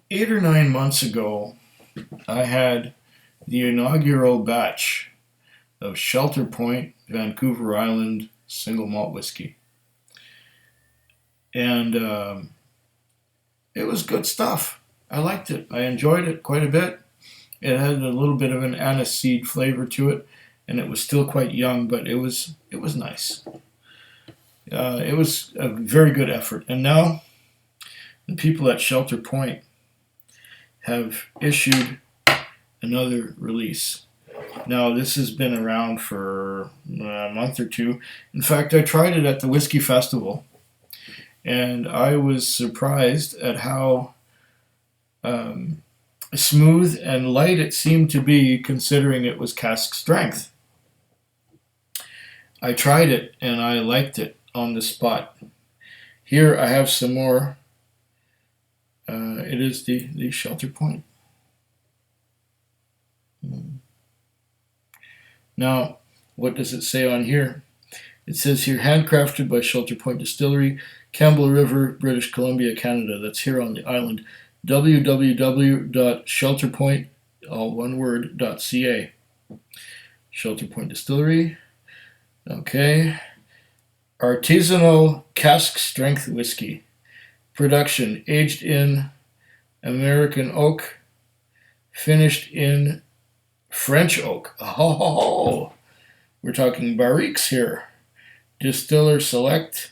8 or 9 months ago, I had the inaugural batch of Shelter Point Vancouver Island single malt whiskey. And it was good stuff. I liked it. I enjoyed it quite a bit. It had a little bit of an aniseed flavor to it, and it was still quite young, but it was nice. It was a very good effort. And now the people at Shelter Point have issued another release. Now, this has been around for a month or two. In fact, I tried it at the Whisky Festival, and I was surprised at how smooth and light it seemed to be, considering it was cask strength. I tried it, and I liked it on the spot. Here I have some more. It is the Shelter Point. Now, what does it say on here? It says here, handcrafted by Shelter Point Distillery, Campbell River, British Columbia, Canada. That's here on the island. www.shelterpoint, all one word, .ca. Shelter Point Distillery. Okay. Artisanal cask strength whiskey. Production, aged in American oak, finished in French oak. Oh, we're talking barriques here. Distiller select.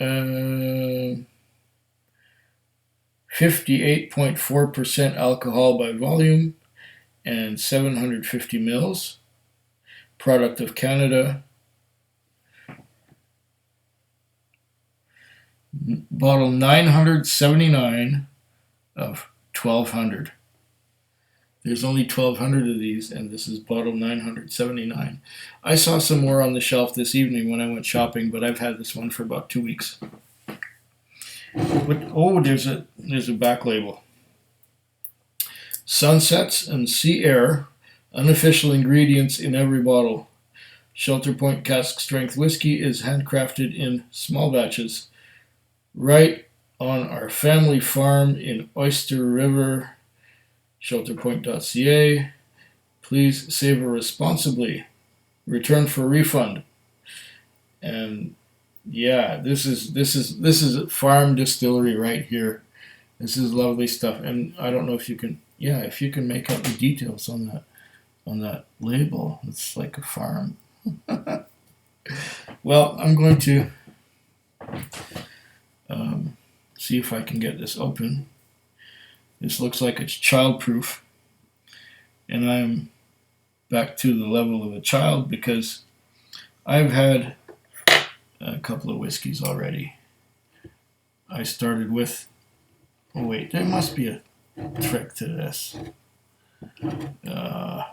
58.4% alcohol by volume and 750 mils. Product of Canada. Bottle 979 of 1200. There's only 1200 of these, and this is bottle 979. I saw some more on the shelf this evening when I went shopping, but I've had this one for about 2 weeks. Oh, there's a back label. Sunsets and sea air, unofficial ingredients in every bottle. Shelter Point cask strength whiskey is handcrafted in small batches, right on our family farm in Oyster River. Shelterpoint.ca. Please savor responsibly. Return for refund. And yeah, this is a farm distillery right here. This is lovely stuff. And I don't know if you can, if you can make out the details on that label. It's like a farm. Well, I'm going to see if I can get this open. This looks like it's childproof, and I'm back to the level of a child because I've had a couple of whiskeys already. I started with, oh wait, there must be a trick to this. Oh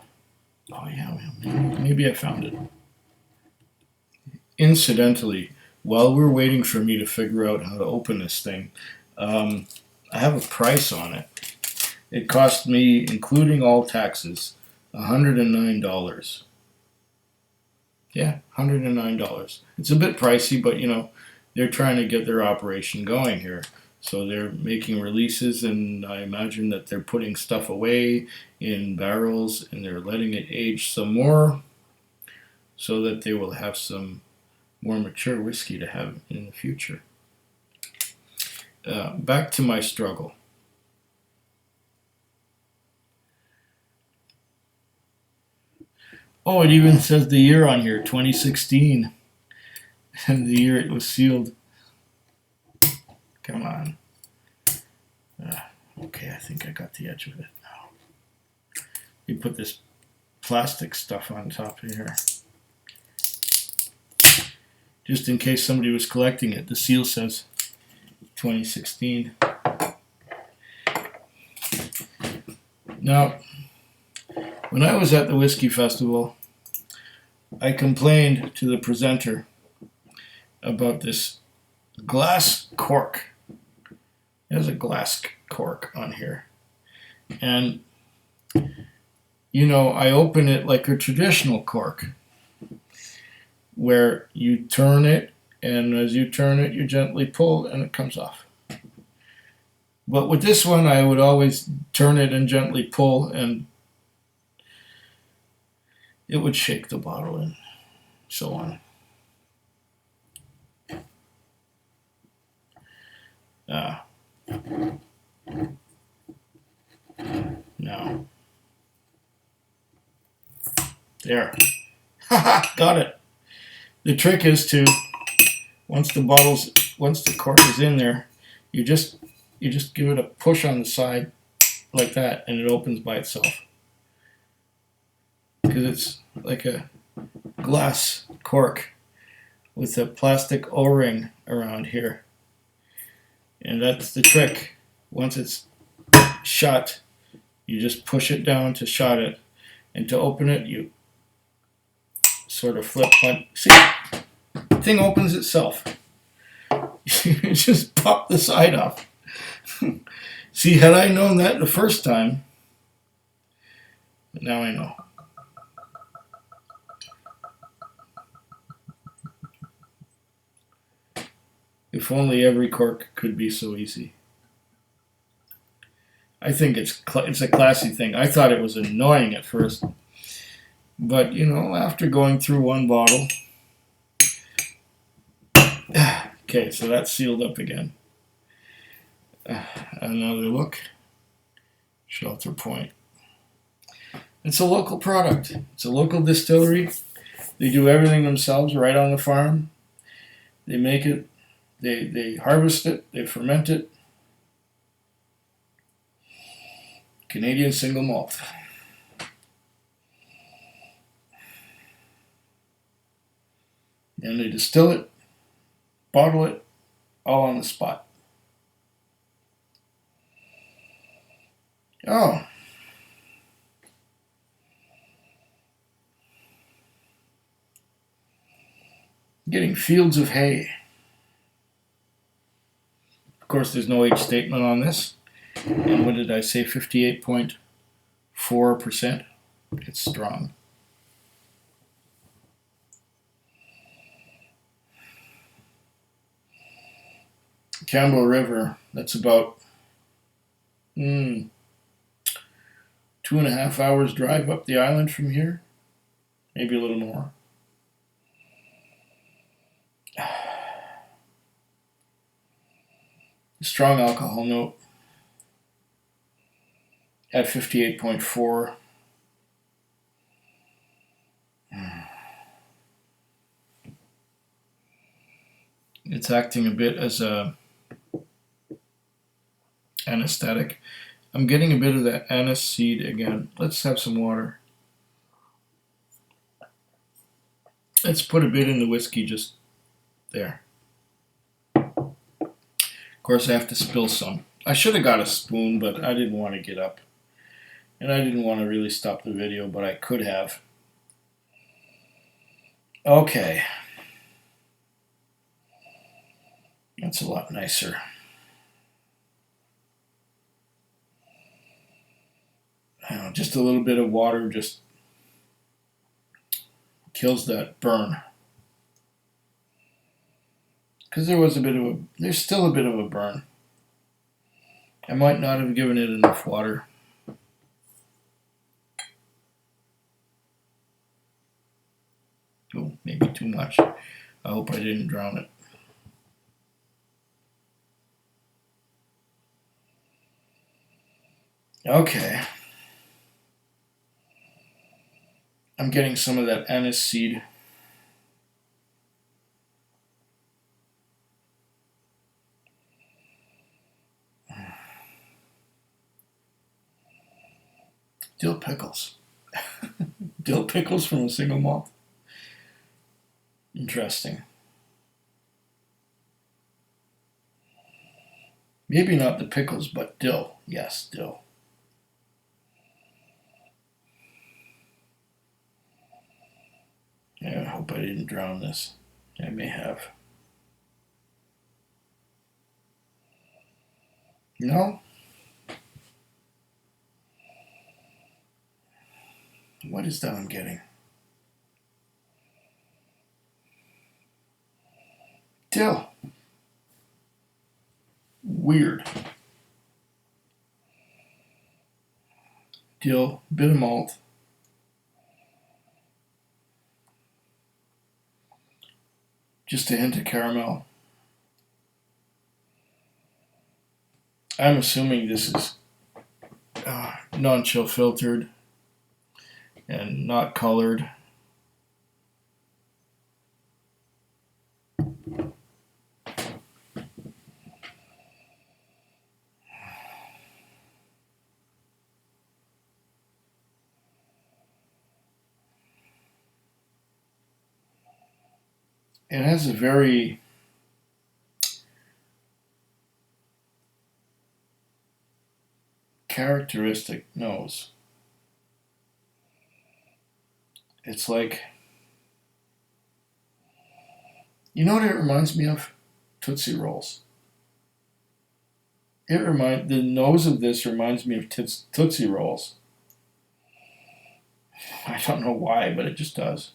yeah, maybe I found it. Incidentally, while we're waiting for me to figure out how to open this thing, I have a price on it. It cost me, including all taxes, $109. Yeah, $109. It's a bit pricey, but they're trying to get their operation going here. So they're making releases, and I imagine that they're putting stuff away in barrels and they're letting it age some more so that they will have some more mature whiskey to have in the future. Back to my struggle. Oh, it even says the year on here, 2016, and the year it was sealed. Come on. Okay, I think I got the edge of it now. You put this plastic stuff on top of here. Just in case somebody was collecting it, the seal says 2016. Now, when I was at the Whisky Festival, I complained to the presenter about this glass cork. There's a glass cork on here. And, I open it like a traditional cork, where you turn it, and as you turn it, you gently pull, and it comes off. But with this one, I would always turn it and gently pull, and it would shake the bottle and so on. Now, there. Haha, got it. The trick is to, once the cork is in there, you just give it a push on the side like that, and it opens by itself. Because it's like a glass cork with a plastic O-ring around here. And that's the trick. Once it's shut, you just push it down to shut it. And to open it, you sort of flip one. See? The thing opens itself. You just pop the side off. See, had I known that the first time, now I know. If only every cork could be so easy. I think it's a classy thing. I thought it was annoying at first. But, you know, after going through one bottle... Okay, so that's sealed up again. Another look. Shelter Point. It's a local product. It's a local distillery. They do everything themselves right on the farm. They make it, they harvest it, they ferment it. Canadian single malt. And they distill it, bottle it, all on the spot. Oh. Getting fields of hay. Of course, there's no age statement on this. And what did I say? 58.4%. It's strong. Campbell River, that's about 2.5 hours drive up the island from here. Maybe a little more. Strong alcohol note at 58.4. It's acting a bit as a anesthetic. I'm getting a bit of that anise seed again. Let's have some water. Let's put a bit in the whiskey just there. Of course, I have to spill some. I should have got a spoon, but I didn't want to get up. And I didn't want to really stop the video, but I could have. Okay. That's a lot nicer. Just a little bit of water just kills that burn. Because there's still a bit of a burn. I might not have given it enough water. Oh, maybe too much. I hope I didn't drown it. Okay. I'm getting some of that anise seed. Dill pickles. Dill pickles from a single malt. Interesting. Maybe not the pickles, but dill. Yes, dill. Yeah, I hope I didn't drown this. I may have. No? What is that I'm getting? Dill. Weird. dill, bit of malt. Just a hint of caramel. I'm assuming this is non-chill filtered and not colored. It has a very characteristic nose. It's like, you know what it reminds me of? Tootsie Rolls. The nose of this reminds me of Tootsie Rolls. I don't know why, but it just does.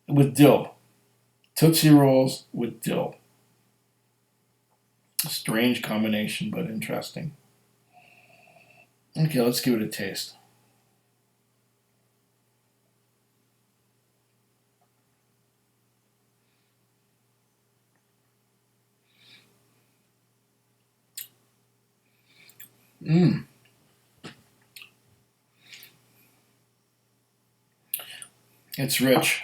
With dill. Tootsie Rolls with dill. A strange combination, but interesting. Okay, let's give it a taste. It's rich.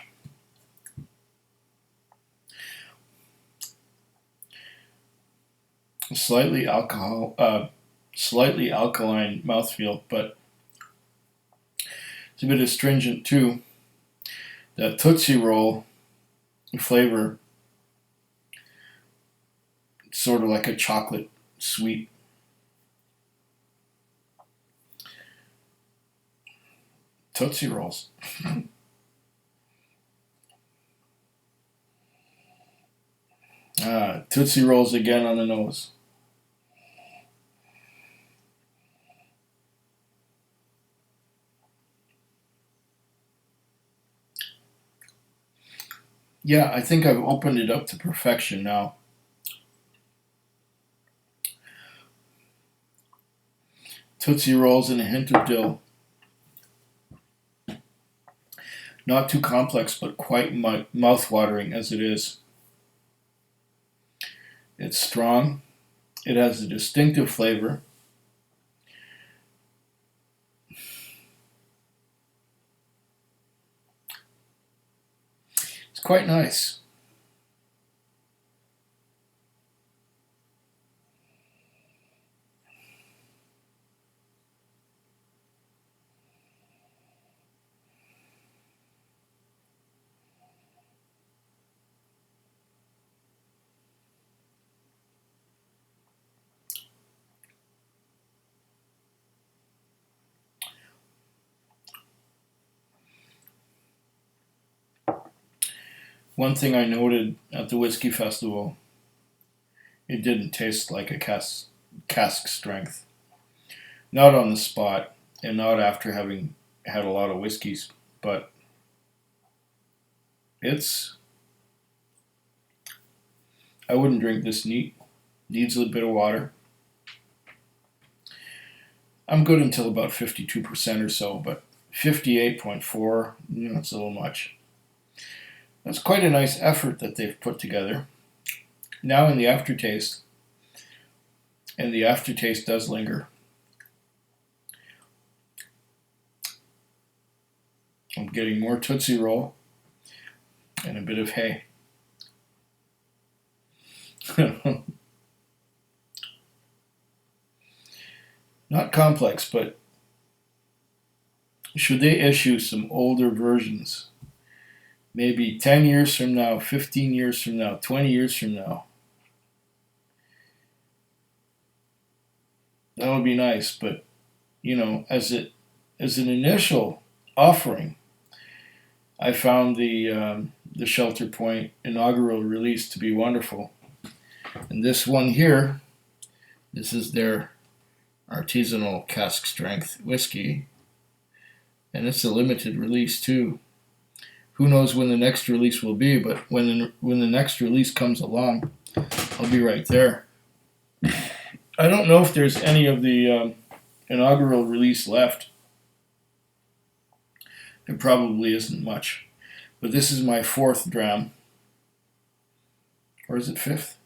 Slightly alkaline mouthfeel, but it's a bit astringent too. That Tootsie Roll flavor, it's sort of like a chocolate sweet. Tootsie Rolls. Tootsie Rolls again on the nose. Yeah, I think I've opened it up to perfection now. Tootsie Rolls and a hint of dill. Not too complex, but quite mouth-watering as it is. It's strong. It has a distinctive flavor. It's quite nice. One thing I noted at the Whiskey Festival, it didn't taste like a cask strength. Not on the spot, and not after having had a lot of whiskeys, but I wouldn't drink this neat. Needs a bit of water. I'm good until about 52% or so, but 58.4, that's a little much. That's quite a nice effort that they've put together. Now in the aftertaste, and the aftertaste does linger. I'm getting more Tootsie Roll and a bit of hay. Not complex, but should they issue some older versions, maybe 10 years from now, 15 years from now, 20 years from now, that would be nice. But as an initial offering, I found the Shelter Point inaugural release to be wonderful. And this one here, this is their Artisanal Cask Strength Whiskey, and it's a limited release too. Who knows when the next release will be, but when the next release comes along, I'll be right there. I don't know if there's any of the inaugural release left, there probably isn't much. But this is my fourth dram. Or is it fifth?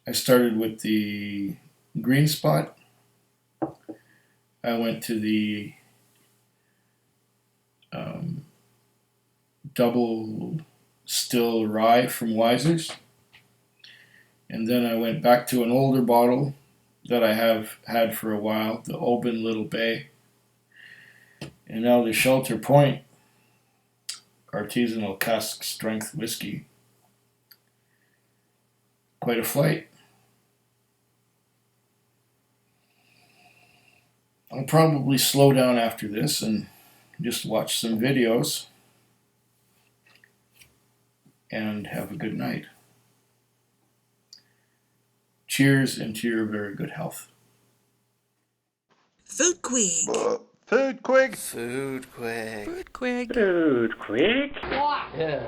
I started with the Green Spot. I went to the double still rye from Wiser's. And then I went back to an older bottle that I have had for a while, the Oban Little Bay. And now the Shelter Point Artisanal Cask Strength Whiskey. Quite a flight. I'll probably slow down after this and just watch some videos and have a good night. Cheers, and to your very good health. Food Quig. Food Quig. Food Quig. Food Quig. Food Quig. Yeah.